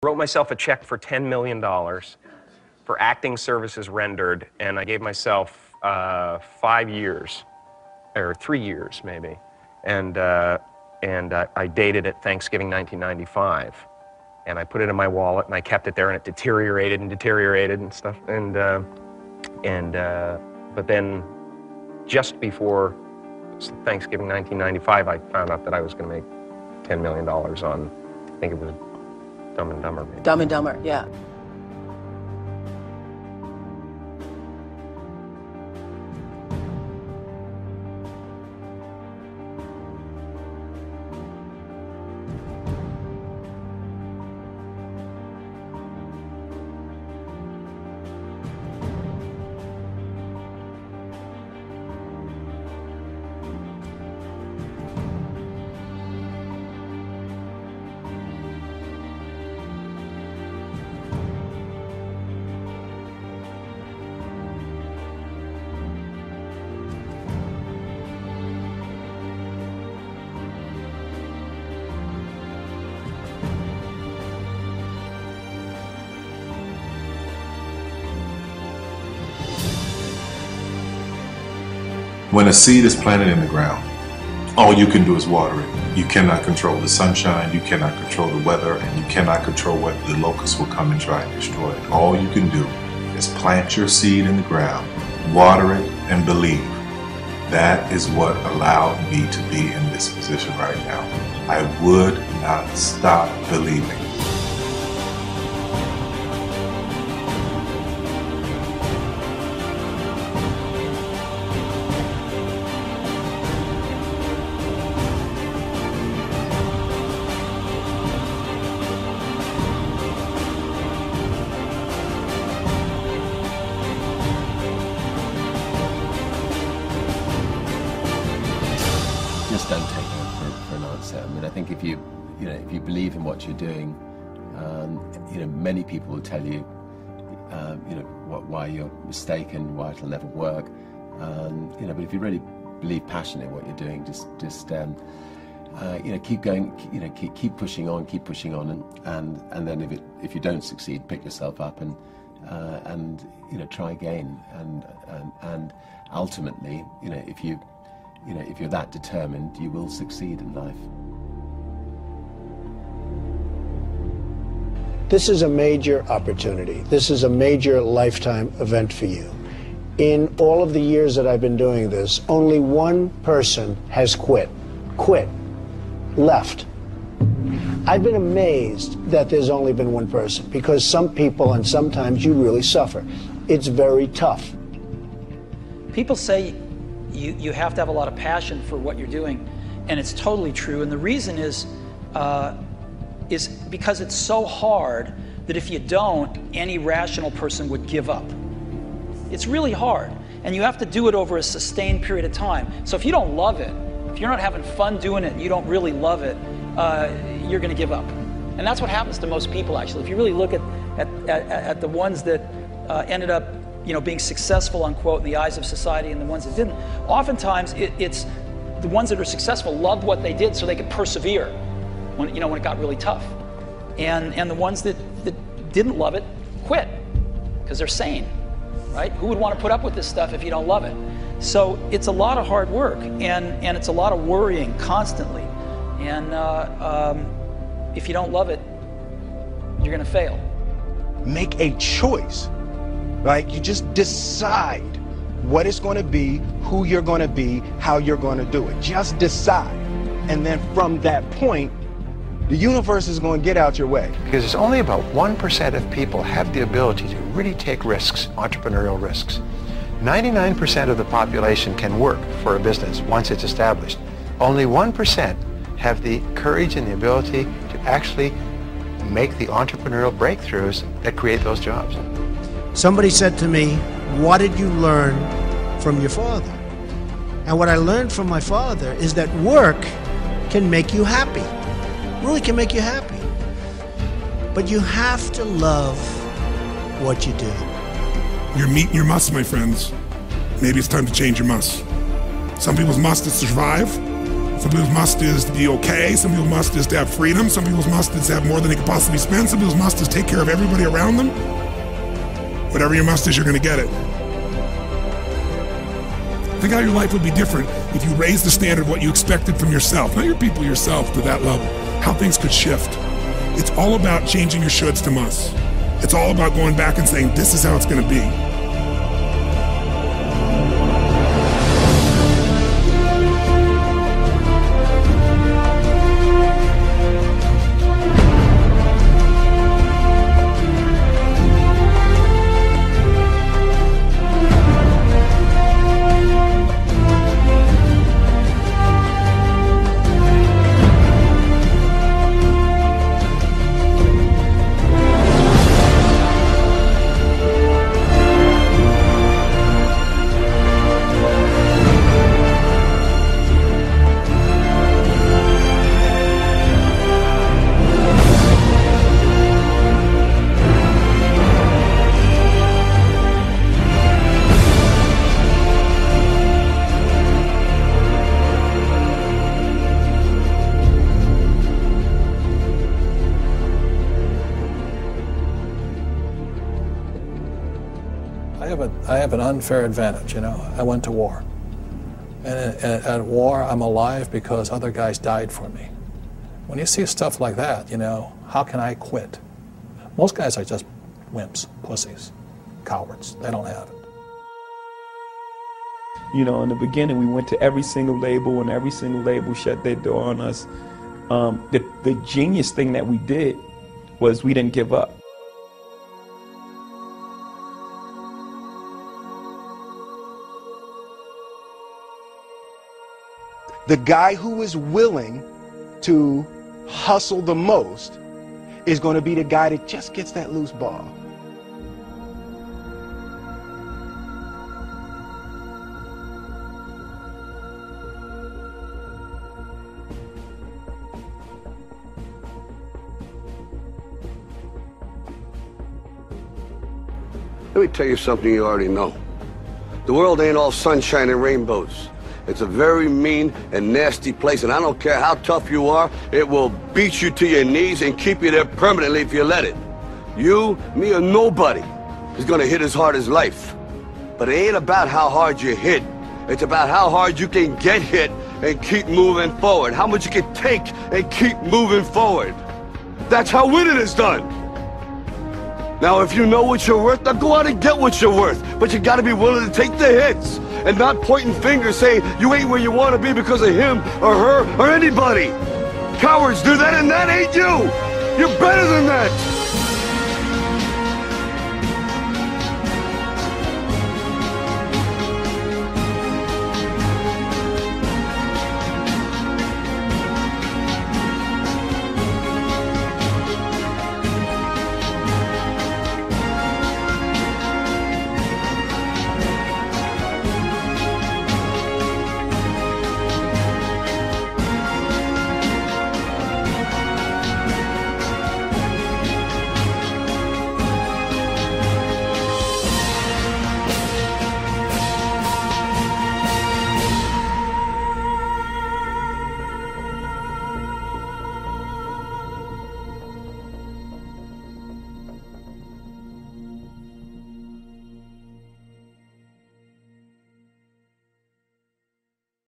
Wrote myself a check for $10 million for acting services rendered, and I gave myself 5 years, or 3 years maybe, and I dated it Thanksgiving 1995, and I put it in my wallet and I kept it there, and it deteriorated and stuff, but then just before Thanksgiving 1995, I found out that I was going to make $10 million on, I think it was Dumb and Dumber. Maybe. Dumb and Dumber, yeah. When a seed is planted in the ground, all you can do is water it. You cannot control the sunshine, you cannot control the weather, and you cannot control whether the locusts will come and try and destroy it. All you can do is plant your seed in the ground, water it, and believe. That is what allowed me to be in this position right now. I would not stop believing. Just don't take no for an answer. I mean, I think if you believe in what you're doing, many people will tell you, why you're mistaken, why it'll never work. But if you really believe passionately in what you're doing, just keep going, keep pushing on, and then if you don't succeed, pick yourself up and try again, and ultimately, if you're that determined, you will succeed in life. This is a major opportunity. This is a major lifetime event for you. In all of the years that I've been doing this, only one person has quit, left. I've been amazed that there's only been one person, because some people, and sometimes you really suffer. It's very tough. People say you have to have a lot of passion for what you're doing, and it's totally true. And the reason is because it's so hard that if you don't, any rational person would give up. It's really hard, and you have to do it over a sustained period of time. So if you don't love it, if you're not having fun doing it, and you don't really love it, you're going to give up. And that's what happens to most people, actually. If you really look at the ones that ended up being successful, unquote, in the eyes of society, and the ones that didn't, oftentimes it's the ones that are successful loved what they did so they could persevere when it got really tough. And the ones that didn't love it quit because they're sane, right? Who would want to put up with this stuff if you don't love it? So it's a lot of hard work, and it's a lot of worrying constantly. And if you don't love it, you're going to fail. Make a choice. Right? You just decide what it's going to be, who you're going to be, how you're going to do it. Just decide. And then from that point, the universe is going to get out your way. Because it's only about 1% of people have the ability to really take risks, entrepreneurial risks. 99% of the population can work for a business once it's established. Only 1% have the courage and the ability to actually make the entrepreneurial breakthroughs that create those jobs. Somebody said to me, what did you learn from your father? And what I learned from my father is that work can make you happy. Really can make you happy. But you have to love what you do. You're meeting your must, my friends. Maybe it's time to change your must. Some people's must is survive. Some people's must is to be okay. Some people's must is to have freedom. Some people's must is to have more than they could possibly spend. Some people's must is take care of everybody around them. Whatever your must is, you're going to get it. Think how your life would be different if you raised the standard of what you expected from yourself, not your people, yourself, to that level. How things could shift. It's all about changing your shoulds to musts. It's all about going back and saying, this is how it's going to be. I have an unfair advantage, you know. I went to war. And at war, I'm alive because other guys died for me. When you see stuff like that, you know, how can I quit? Most guys are just wimps, pussies, cowards. They don't have it. You know, in the beginning, we went to every single label, and every single label shut their door on us. The genius thing that we did was we didn't give up. The guy who is willing to hustle the most is going to be the guy that just gets that loose ball. Let me tell you something you already know. The world ain't all sunshine and rainbows. It's a very mean and nasty place, and I don't care how tough you are, it will beat you to your knees and keep you there permanently if you let it. You, me, or nobody is gonna hit as hard as life. But it ain't about how hard you hit. It's about how hard you can get hit and keep moving forward. How much you can take and keep moving forward. That's how winning is done. Now, if you know what you're worth, now go out and get what you're worth. But you gotta be willing to take the hits and not pointing fingers saying you ain't where you want to be because of him or her or anybody. Cowards do that, and that ain't you. You're better than that.